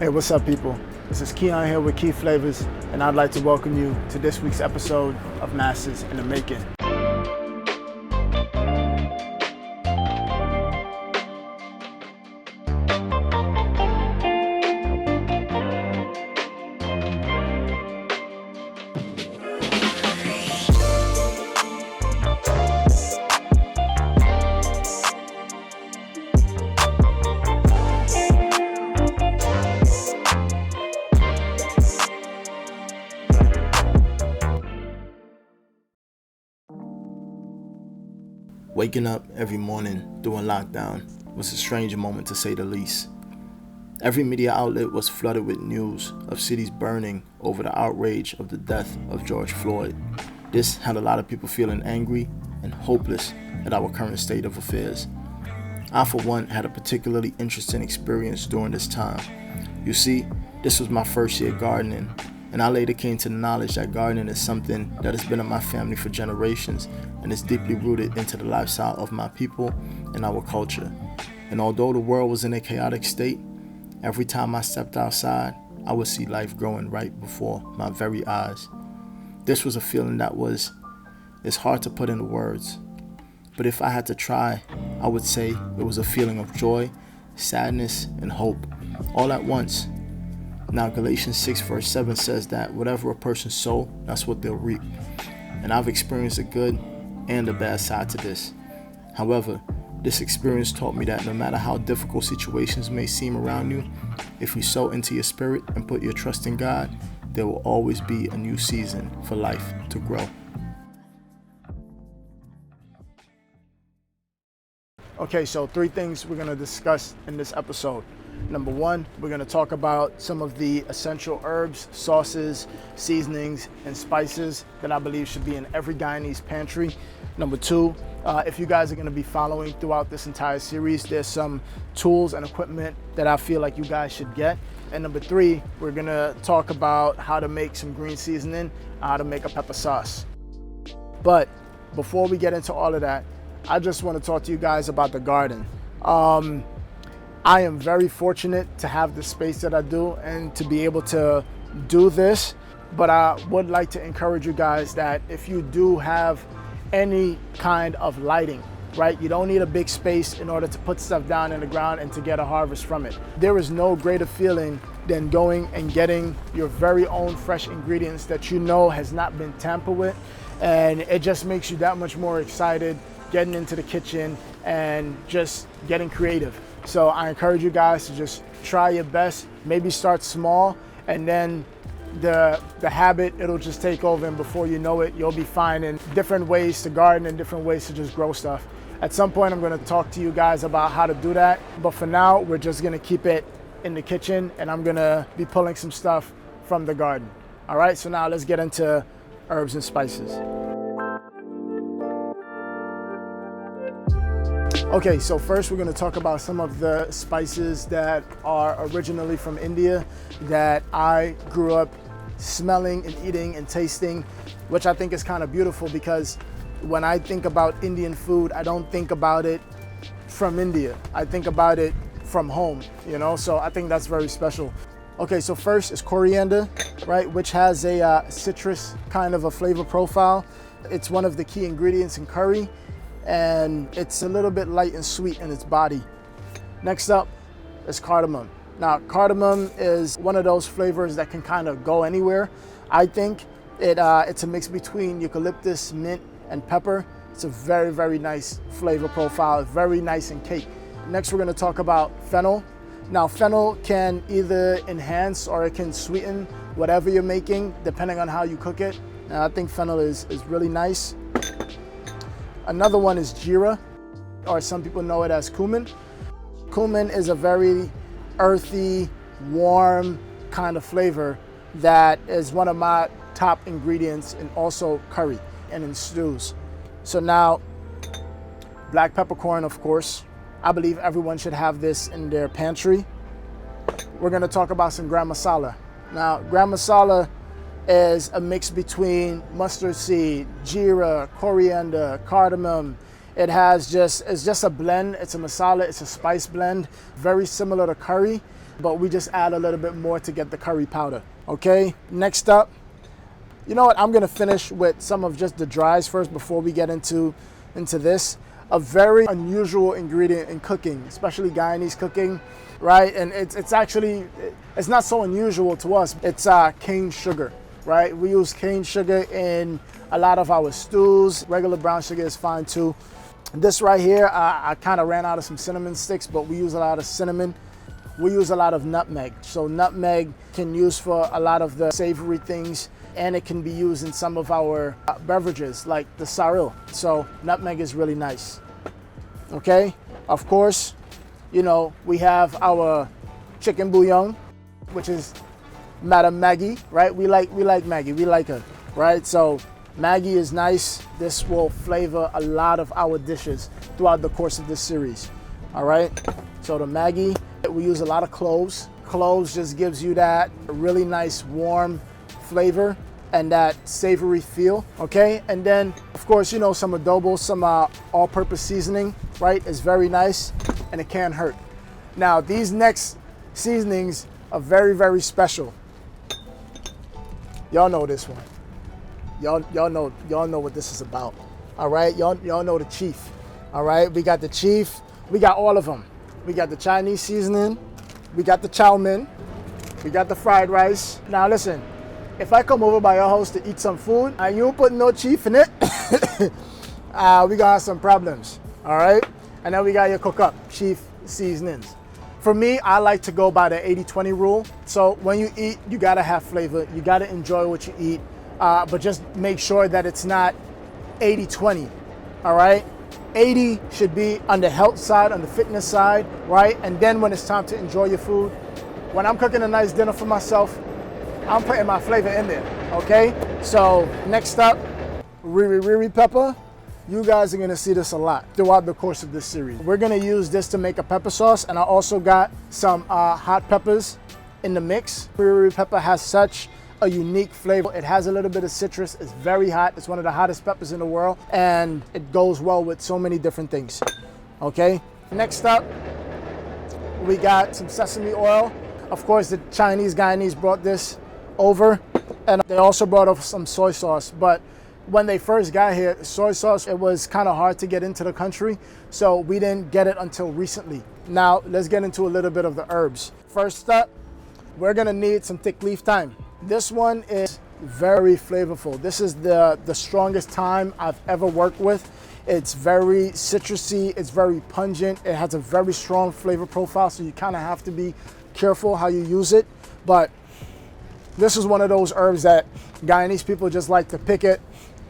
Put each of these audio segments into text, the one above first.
Hey, what's up, people? This is Keon here with Keyflavors, and I'd like to welcome you to this week's episode of Masters in the Making. Waking up every morning during lockdown was a strange moment, to say the least. Every media outlet was flooded with news of cities burning over the outrage of the death of George Floyd. This had a lot of people feeling angry and hopeless at our current state of affairs. I, for one, had a particularly interesting experience during this time. You see, this was my first year gardening, and I later came to the knowledge that gardening is something that has been in my family for generations and is deeply rooted into the lifestyle of my people and our culture. And although the world was in a chaotic state, every time I stepped outside, I would see life growing right before my very eyes. This was a feeling it's hard to put into words. But if I had to try, I would say it was a feeling of joy, sadness, and hope, all at once. Now, Galatians 6 verse 7 says that whatever a person sows, that's what they'll reap. And I've experienced the good and the bad side to this. However, this experience taught me that no matter how difficult situations may seem around you, if you sow into your spirit and put your trust in God, there will always be a new season for life to grow. Okay, so 3 things we're going to discuss in this episode. Number 1, we're going to talk about some of the essential herbs, sauces, seasonings, and spices that I believe should be in every Guyanese pantry. Number 2, if you guys are going to be following throughout this entire series, there's some tools and equipment that I feel like you guys should get. And number 3, we're going to talk about how to make some green seasoning, how to make a pepper sauce. But before we get into all of that, I just want to talk to you guys about the garden. I am very fortunate to have the space that I do and to be able to do this, but I would like to encourage you guys that if you do have any kind of lighting, right? You don't need a big space in order to put stuff down in the ground and to get a harvest from it. There is no greater feeling than going and getting your very own fresh ingredients that you know has not been tampered with, and it just makes you that much more excited getting into the kitchen and just getting creative. So I encourage you guys to just try your best, maybe start small, and then the habit, it'll just take over, and before you know it, you'll be finding different ways to garden and different ways to just grow stuff. At some point, I'm gonna talk to you guys about how to do that, but for now, we're just gonna keep it in the kitchen, and I'm gonna be pulling some stuff from the garden. All right, so now let's get into herbs and spices. Okay, so first we're going to talk about some of the spices that are originally from India that I grew up smelling and eating and tasting, which I think is kind of beautiful because when I think about Indian food, I don't think about it from India. I think about it from home, you know, so I think that's very special. Okay, so first is coriander, right, which has a citrus kind of a flavor profile. It's one of the key ingredients in curry, and it's a little bit light and sweet in its body. Next up is cardamom. Now, cardamom is one of those flavors that can kind of go anywhere. I think it's a mix between eucalyptus, mint, and pepper. It's a very, very nice flavor profile, very nice in cake. Next, we're gonna talk about fennel. Now, fennel can either enhance or it can sweeten whatever you're making, depending on how you cook it. Now, I think fennel is really nice. Another one is jeera, or some people know it as cumin. Cumin is a very earthy, warm kind of flavor that is one of my top ingredients in also curry and in stews. So now, black peppercorn, of course. I believe everyone should have this in their pantry. We're gonna talk about some gram masala. Now, gram masala is a mix between mustard seed, jeera, coriander, cardamom. It's just a blend, it's a masala, it's a spice blend, very similar to curry. but we just add a little bit more to get the curry powder. Okay, next up, you know what, I'm gonna finish with some of just the dries first before we get into this. A very unusual ingredient in cooking, especially Guyanese cooking, right? And it's actually, it's not so unusual to us. It's cane sugar, right? We use cane sugar in a lot of our stews. Regular brown sugar is fine too. This right here, I kind of ran out of some cinnamon sticks, but we use a lot of cinnamon. We use a lot of nutmeg. So nutmeg can use for a lot of the savory things, and it can be used in some of our beverages like the saril. So nutmeg is really nice. Okay, of course, you know, we have our chicken bouillon, which is Madam Maggie, right? We like Maggie, we like her, right? So Maggie is nice. This will flavor a lot of our dishes throughout the course of this series. All right, so the Maggie, we use a lot of cloves. Cloves just gives you that really nice warm flavor and that savory feel, okay? And then, of course, you know, some adobo, some all-purpose seasoning, right? Is very nice, and it can't hurt. Now, these next seasonings are very, very special. Y'all know this one. Y'all know what this is about. All right, y'all know the chief. All right, we got the chief. We got all of them. We got the Chinese seasoning. We got the chow mein. We got the fried rice. Now listen, if I come over by your house to eat some food and you don't put no chief in it, we gonna have some problems. All right, and then we got your cook up chief seasonings. For me, I like to go by the 80-20 rule. So when you eat, you gotta have flavor. You gotta enjoy what you eat, but just make sure that it's not 80-20, all right? 80 should be on the health side, on the fitness side, right? And then when it's time to enjoy your food, when I'm cooking a nice dinner for myself, I'm putting my flavor in there, okay? So next up, Wiri pepper. You guys are gonna see this a lot throughout the course of this series. We're gonna use this to make a pepper sauce, and I also got some hot peppers in the mix. Wiri pepper has such a unique flavor. It has a little bit of citrus. It's very hot. It's one of the hottest peppers in the world, and it goes well with so many different things, okay? Next up, we got some sesame oil. Of course, the Chinese Guyanese brought this over, and they also brought over some soy sauce, but when they first got here, soy sauce, it was kind of hard to get into the country, so we didn't get it until recently. Now, let's get into a little bit of the herbs. First up, we're gonna need some thick leaf thyme. This one is very flavorful. This is the strongest thyme I've ever worked with. It's very citrusy, it's very pungent, it has a very strong flavor profile, so you kind of have to be careful how you use it. But this is one of those herbs that Guyanese people just like to pick it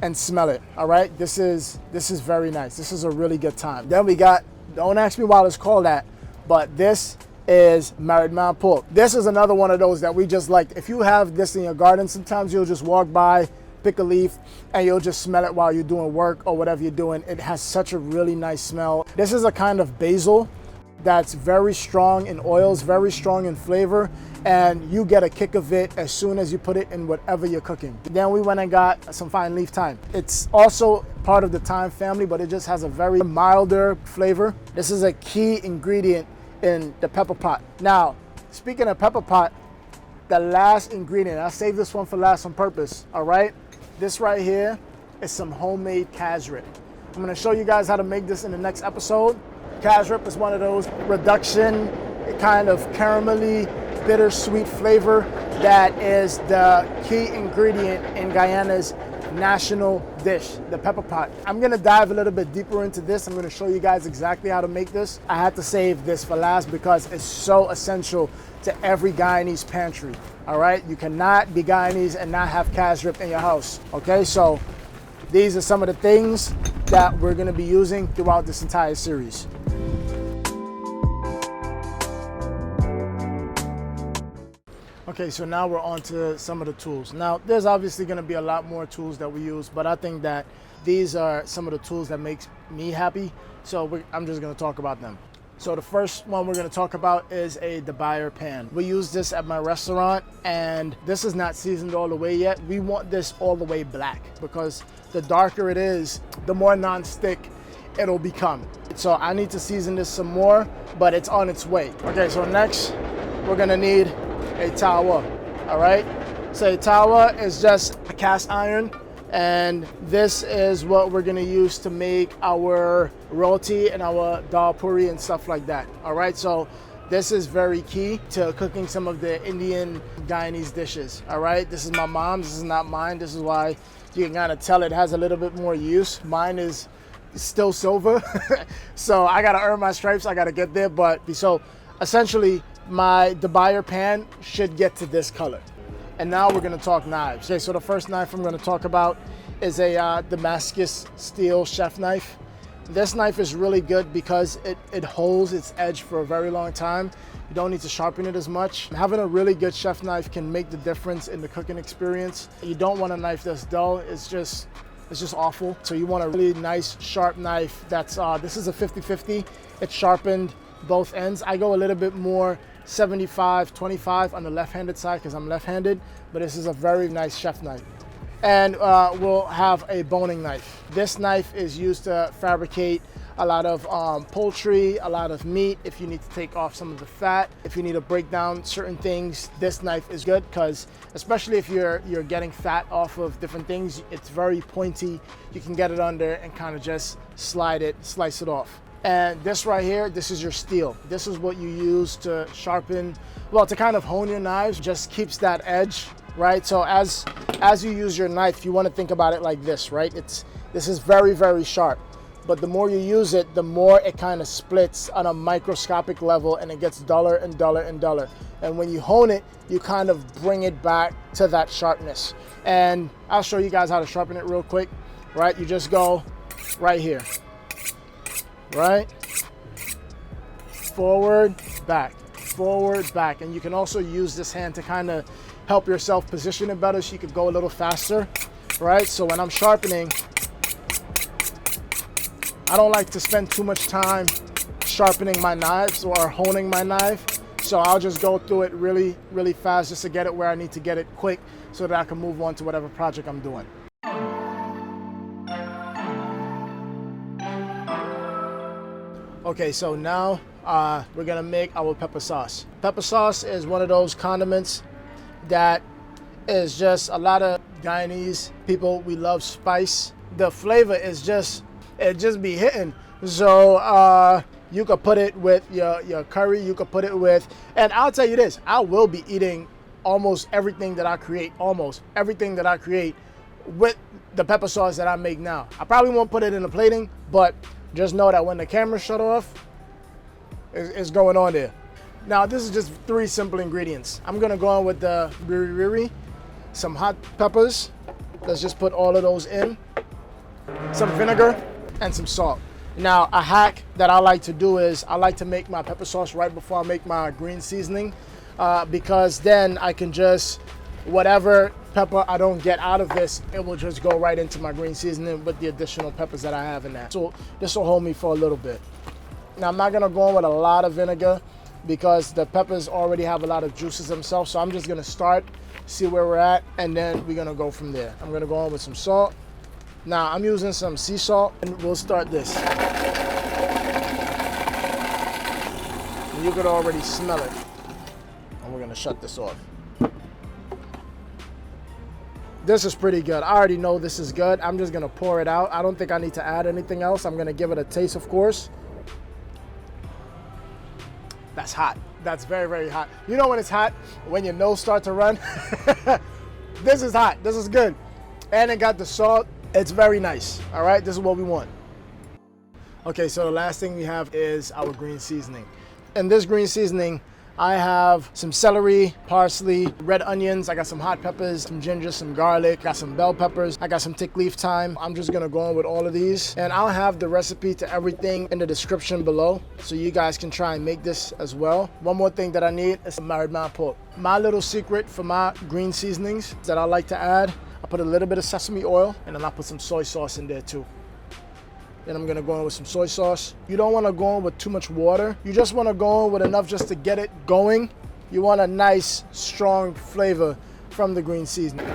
and smell it, all right? This is very nice. This is a really good time. Then we got, don't ask me why it's called that, but this is married man pork. This is another one of those that we just like. If you have this in your garden, sometimes you'll just walk by, pick a leaf, and you'll just smell it while you're doing work or whatever you're doing. It has such a really nice smell. This is a kind of basil that's very strong in oils, very strong in flavor, and you get a kick of it as soon as you put it in whatever you're cooking. Then we went and got some fine leaf thyme. It's also part of the thyme family, but it just has a very milder flavor. This is a key ingredient in the pepper pot. Now, speaking of pepper pot, the last ingredient, I saved this one for last on purpose, all right? This right here is some homemade casrip. I'm gonna show you guys how to make this in the next episode. Casrip is one of those reduction, kind of caramelly, bittersweet flavor that is the key ingredient in Guyana's national dish, the pepper pot. I'm gonna dive a little bit deeper into this. I'm gonna show you guys exactly how to make this. I had to save this for last because it's so essential to every Guyanese pantry, all right? You cannot be Guyanese and not have casrip in your house, okay? So these are some of the things that we're gonna be using throughout this entire series. Okay, so now we're on to some of the tools. Now, there's obviously gonna be a lot more tools that we use, but I think that these are some of the tools that makes me happy, so I'm just gonna talk about them. So the first one we're gonna talk about is a debayer pan. We use this at my restaurant, and this is not seasoned all the way yet. We want this all the way black, because the darker it is, the more non-stick it'll become. So I need to season this some more, but it's on its way. Okay, so next, we're gonna need a tawa, all right? So a tawa is just a cast iron, and this is what we're gonna use to make our roti and our dal puri and stuff like that, all right? So this is very key to cooking some of the Indian Guyanese dishes, all right? This is my mom's, this is not mine. This is why you can kind of tell it has a little bit more use. Mine is still silver, so I gotta earn my stripes, I gotta get there. But so essentially, the buyer pan should get to this color. And now we're gonna talk knives. Okay, so the first knife I'm gonna talk about is a Damascus steel chef knife. This knife is really good because it holds its edge for a very long time. You don't need to sharpen it as much. Having a really good chef knife can make the difference in the cooking experience. You don't want a knife that's dull. It's just awful. So you want a really nice sharp knife that's, this is a 50-50. It's sharpened both ends. I go a little bit more 75-25 on the left-handed side because I'm left-handed, but this is a very nice chef knife. And we'll have a boning knife. This knife is used to fabricate a lot of poultry, a lot of meat. If you need to take off some of the fat, if you need to break down certain things, this knife is good because especially if you're getting fat off of different things, it's very pointy. You can get it under and kind of just slice it off. And this right here, this is your steel. This is what you use to sharpen, well, to kind of hone your knives, just keeps that edge, right? So as you use your knife, you want to think about it like this, right? This is very, very sharp. But the more you use it, the more it kind of splits on a microscopic level and it gets duller and duller and duller. And when you hone it, you kind of bring it back to that sharpness. And I'll show you guys how to sharpen it real quick, right? You just go right here, right? Forward, back, and you can also use this hand to kind of help yourself position it better so you could go a little faster, right? So when I'm sharpening, I don't like to spend too much time sharpening my knives or honing my knife, so I'll just go through it really, really fast just to get it where I need to get it quick so that I can move on to whatever project I'm doing. Okay, so now we're gonna make our pepper sauce. Pepper sauce is one of those condiments that is just a lot of Guyanese people, we love spice. The flavor is just be hitting. So you could put it with your curry, you could put it with, and I'll tell you this, I will be eating almost everything that I create with the pepper sauce that I make now. I probably won't put it in the plating, but just know that when the camera shut off, it's going on there. Now this is just 3 simple ingredients. I'm gonna go in with the Wiri, some hot peppers. Let's just put all of those in. Some vinegar and some salt. Now a hack that I like to do is I like to make my pepper sauce right before I make my green seasoning because then I can just, whatever pepper I don't get out of this, it will just go right into my green seasoning with the additional peppers that I have in that. So this will hold me for a little bit. Now I'm not gonna go in with a lot of vinegar because the peppers already have a lot of juices themselves. So I'm just gonna start, see where we're at, and then we're gonna go from there. I'm gonna go in with some salt. Now I'm using some sea salt, and we'll start this. And you could already smell it. And we're gonna shut this off. This is pretty good. I already know this is good. I'm just gonna pour it out. I don't think I need to add anything else. I'm gonna give it a taste, of course. That's hot. That's very, very hot. You know when it's hot? When your nose starts to run? This is hot. This is good. And it got the salt. It's very nice. All right, this is what we want. Okay, so the last thing we have is our green seasoning. In this green seasoning, I have some celery, parsley, red onions. I got some hot peppers, some ginger, some garlic. Got some bell peppers. I got some thick leaf thyme. I'm just gonna go in with all of these. And I'll have the recipe to everything in the description below, so you guys can try and make this as well. One more thing that I need is some married man pork. My little secret for my green seasonings that I like to add, I put a little bit of sesame oil, and then I put some soy sauce in there too. Then I'm gonna go in with some soy sauce. You don't wanna go in with too much water. You just wanna go in with enough just to get it going. You want a nice, strong flavor from the green seasoning.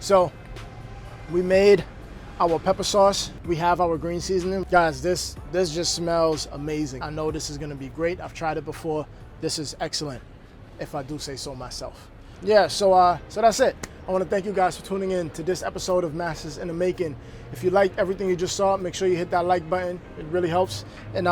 So we made our pepper sauce. We have our green seasoning. Guys, this just smells amazing. I know this is gonna be great. I've tried it before. This is excellent, if I do say so myself. Yeah, so that's it. I wanna thank you guys for tuning in to this episode of Masters in the Making. If you liked everything you just saw, make sure you hit that like button. It really helps. And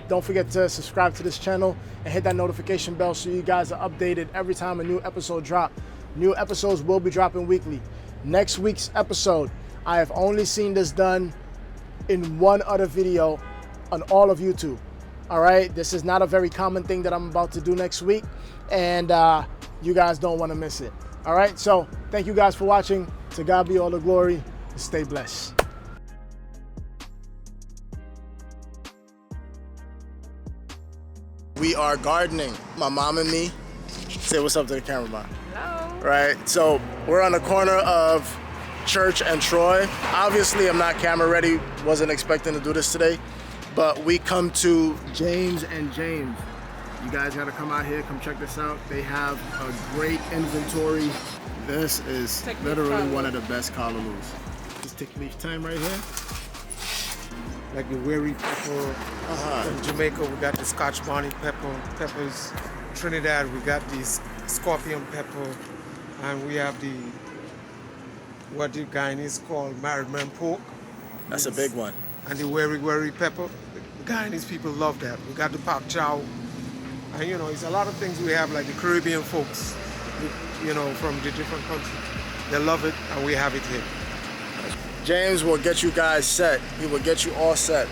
don't forget to subscribe to this channel and hit that notification bell so you guys are updated every time a new episode drops. New episodes will be dropping weekly. Next week's episode, I have only seen this done in one other video on all of YouTube. All right, this is not a very common thing that I'm about to do next week, and you guys don't want to miss it. All right, so thank you guys for watching. To God be all the glory. Stay blessed. We are gardening, my mom and me. Say what's up to the cameraman. Hello. Right, so we're on the corner of Church and Troy. Obviously, I'm not camera ready. Wasn't expecting to do this today, but we come to James and James. You guys gotta come out here, come check this out. They have a great inventory. This is literally one of the best callalus. This tick leaf thyme right here. Like the Wiri pepper. In Jamaica, we got the Scotch bonnet peppers. Trinidad, we got the scorpion pepper. And we have what the Guyanese call married man pork. That's a big one. And the Wiri pepper. The Guyanese people love that. We got the pak chow. And you know, it's a lot of things we have, like the Caribbean folks, you know, from the different countries. They love it, and we have it here. James will get you guys set. He will get you all set.